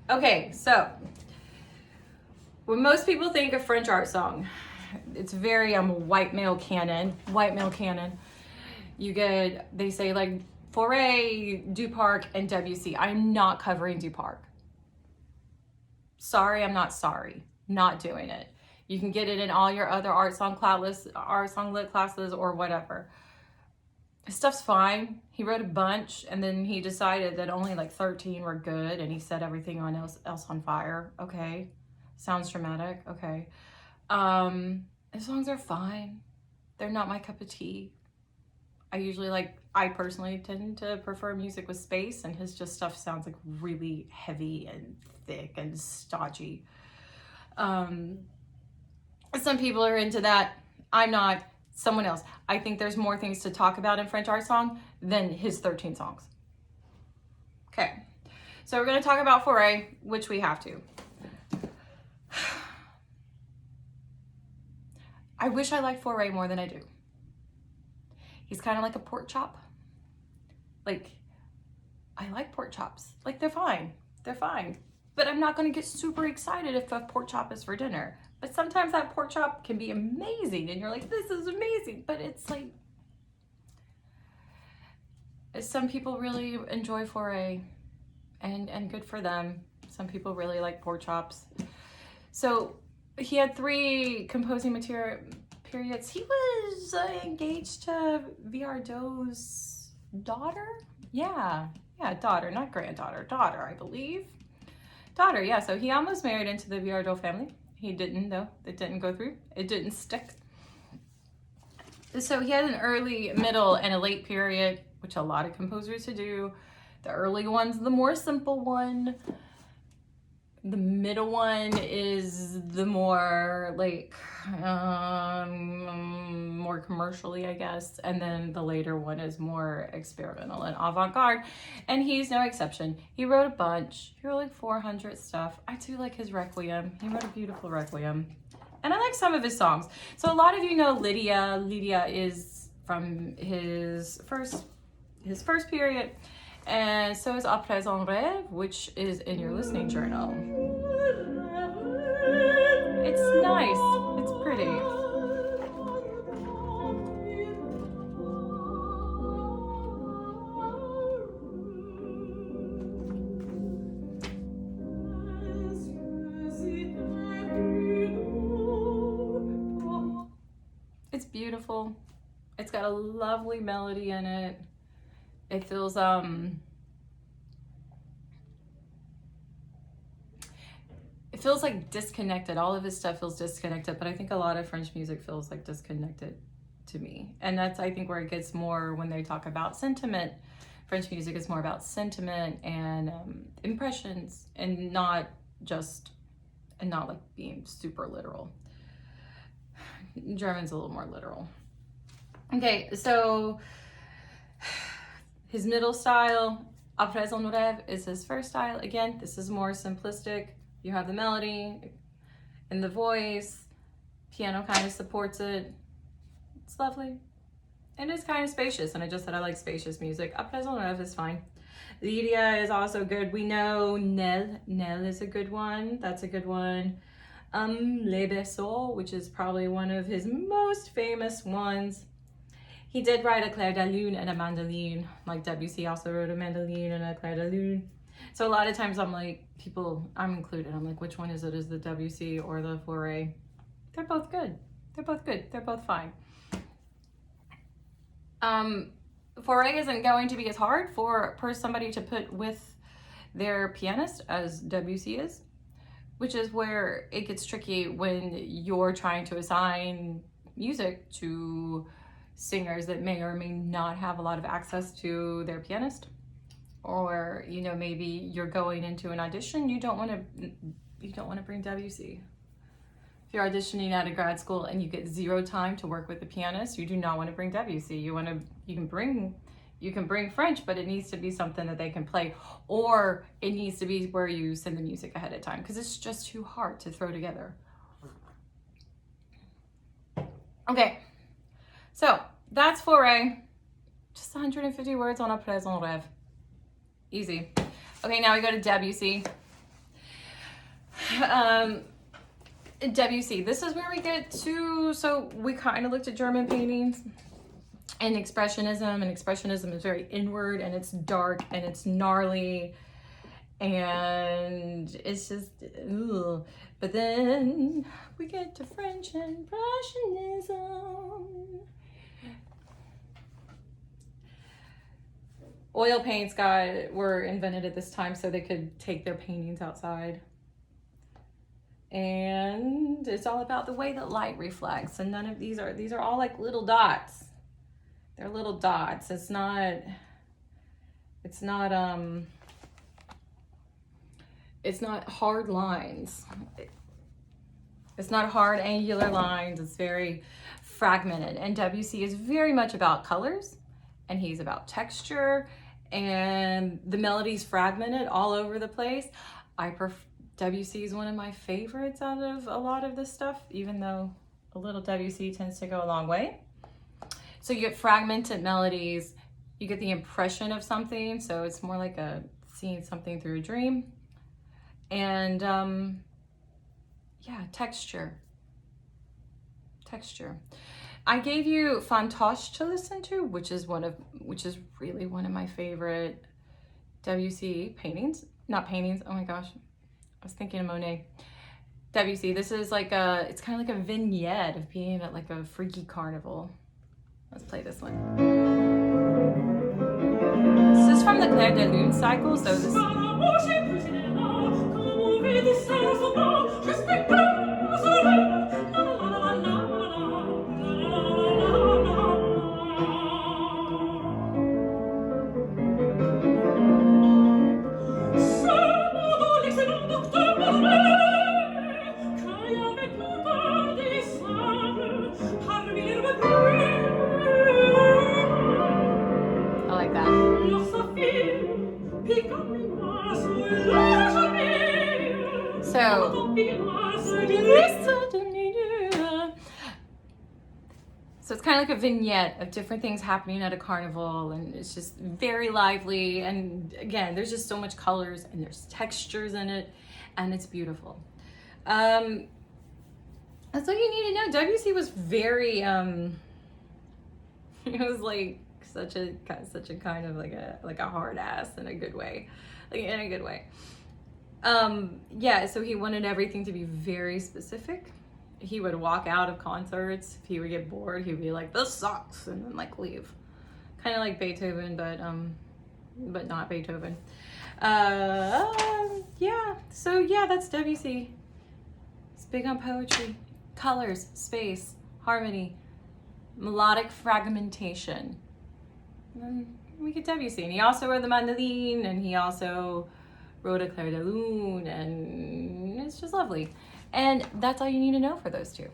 Okay, so when most people think of French art song, it's very white male canon. White male canon. You get, they say like Faure, Duparc, and Debussy. I'm not covering Duparc. Sorry, I'm not sorry. Not doing it. You can get it in all your other art song lit classes or whatever. His stuff's fine. He wrote a bunch and then he decided that only like 13 were good and he set everything else on fire. Okay. Sounds dramatic. Okay. His songs are fine. They're not my cup of tea. I personally tend to prefer music with space, and his just stuff sounds like really heavy and thick and stodgy. Some people are into that. I'm not. Someone else. I think there's more things to talk about in French art song than his 13 songs. Okay, so we're going to talk about Faure, which we have to. I wish I liked Faure more than I do. He's kind of like a pork chop. Like, I like pork chops. Like, they're fine. They're fine. But I'm not going to get super excited if a pork chop is for dinner. But sometimes that pork chop can be amazing. And you're like, this is amazing. But it's like, some people really enjoy Faure. And good for them. Some people really like pork chops. So he had 3 composing periods. He was engaged to Viardot's daughter. Yeah, daughter, not granddaughter. Daughter, I believe. Daughter, yeah. So he almost married into the Viardot family. He didn't, though. It didn't go through. It didn't stick. So he had an early, middle, and a late period, which a lot of composers do. The early one's the more simple one. The middle one is the more like more commercially, I guess, and then the later one is more experimental and avant-garde, and he's no exception. He wrote a bunch. He wrote like 400 stuff. I do like his Requiem. He wrote a beautiful Requiem, and I like some of his songs. So a lot of you know Lydia. Lydia is from his first period. And so is À présent rêve, which is in your listening journal. It's nice. It's pretty. It's beautiful. It's got a lovely melody in it. It feels it feels like disconnected. All of his stuff feels disconnected, but I think a lot of French music feels like disconnected to me. And that's, I think, where it gets more when they talk about sentiment. French music is more about sentiment and impressions, and not like being super literal. German's a little more literal. Okay, so his middle style, À présent rêve, is his first style. Again, this is more simplistic. You have the melody and the voice. Piano kind of supports it. It's lovely. And it's kind of spacious. And I just said I like spacious music. À présent rêve is fine. Lydia is also good. We know Nell. Nell is a good one. That's a good one. Les Berceaux, which is probably one of his most famous ones. He did write a clair de lune and a mandoline. Like Debussy also wrote a mandoline and a clair de lune. So a lot of times I'm like, I'm included. I'm like, which one is it? Is the Debussy or the Faure? They're both good. They're both good. They're both fine. Faure isn't going to be as hard for somebody to put with their pianist as Debussy is, which is where it gets tricky when you're trying to assign music to singers that may or may not have a lot of access to their pianist, or maybe you're going into an audition, you don't want to bring Debussy. If you're auditioning at a grad school and you get 0 time to work with the pianist, you do not want to bring Debussy. You can bring French, but it needs to be something that they can play, or it needs to be where you send the music ahead of time, because it's just too hard to throw together. Okay. So that's Faure. Just 150 words on À présent rêve. Easy. Okay, now we go to Debussy. Debussy, this is where we get to, so we kind of looked at German paintings and Expressionism is very inward, and it's dark, and it's gnarly, and it's just, ugh. But then we get to French Impressionism. Oil paints were invented at this time so they could take their paintings outside. And it's all about the way that light reflects, and none of these are all like little dots. They're little dots. It's not hard lines. It's not hard angular lines. It's very fragmented. And Debussy is very much about colors, and he's about texture, and the melody's fragmented all over the place. Debussy is one of my favorites out of a lot of this stuff, even though a little Debussy tends to go a long way. So you get fragmented melodies, you get the impression of something, so it's more like seeing something through a dream. And yeah, texture. I gave you Fantoche to listen to, which is really one of my favorite Debussy paintings. Not paintings, oh my gosh. I was thinking of Monet. Debussy, this is like it's kind of like a vignette of being at like a freaky carnival. Let's play this one. This is from the Clair de Lune cycle, so this... So it's kind of like a vignette of different things happening at a carnival, and it's just very lively. And again, there's just so much colors, and there's textures in it, and it's beautiful. That's all you need to know. Debussy was very, it was like such a kind of like a hard ass in a good way, Yeah, so he wanted everything to be very specific. He would walk out of concerts. If he would get bored, he'd be like, this sucks, and then like leave. Kind of like Beethoven, but not Beethoven. Yeah, so yeah, that's Debussy. It's big on poetry, colors, space, harmony, melodic fragmentation. And then we get Debussy, and he also wrote the Mandoline, and he also wrote a Clair de Lune, and it's just lovely. And that's all you need to know for those two.